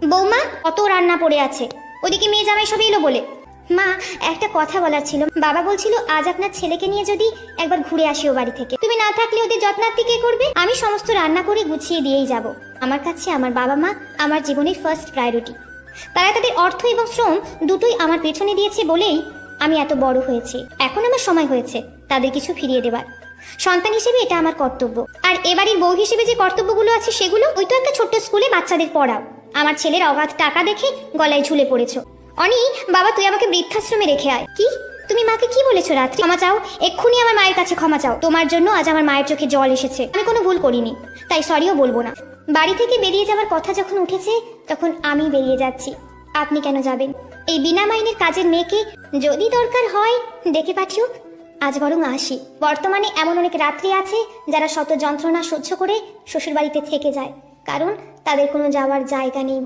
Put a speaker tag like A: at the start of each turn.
A: বৌমা, কত রান্না পড়ে আছে, ওদিকে মেয়ে জামাই সব এলো বলে। মা, একটা কথা বলার ছিল। বাবা বলছিল আজ আপনার ছেলেকে নিয়ে যদি একবার ঘুরে আসি ও বাড়ি থেকে। তুমি না থাকলে ওদের যত্নার্থী কে করবে? আমি সমস্ত রান্না করে গুছিয়ে দিয়েই যাব। আমার কাছে আমার বাবা মা আমার জীবনের ফার্স্ট প্রায়োরিটি। তারা তাদের অর্থ এবং শ্রম দুটোই আমার পেছনে দিয়েছে বলেই আমি এত বড় হয়েছি। এখন আমার সময় হয়েছে তাদের কিছু ফিরিয়ে দেবার। সন্তান হিসেবে এটা আমার কর্তব্য। আর এবাড়ির বউ হিসেবে যে কর্তব্যগুলো আছে সেগুলো, ওই তো একটা ছোট্ট স্কুলে বাচ্চাদের পড়াও। আমার ছেলের অগাধ টাকা দেখে গলায় ঝুলে পড়েছো। অনি, বাবা তুই আমাকে বৃদ্ধাশ্রমে রেখে আয়। কি? তুমি মাকে কি বলেছো রাত্রি? ক্ষমা চাও, এক্ষুনি আমার মায়ের কাছে ক্ষমা চাও। তোমার জন্য আজ আমার মায়ের চোখে জল এসেছে। আমি কোনো ভুল করিনি, তাই সরিও বলবো না। বাড়ি থেকে বেরিয়ে যাওয়ার কথা যখন উঠেছে তখন আমি বেরিয়ে যাচ্ছি। আপনি কেন যাবেন? এই বিনা মাইনের কাজের মেয়েকে যদি দরকার হয় ডেকে পাঠিও। আজ বরং আসি। বর্তমানে এমন অনেক রাত্রি আছে যারা শত যন্ত্রণা সহ্য করে শ্বশুরবাড়িতে থেকে যায়, কারণ তাদের কোনো যাওয়ার জায়গা নেই।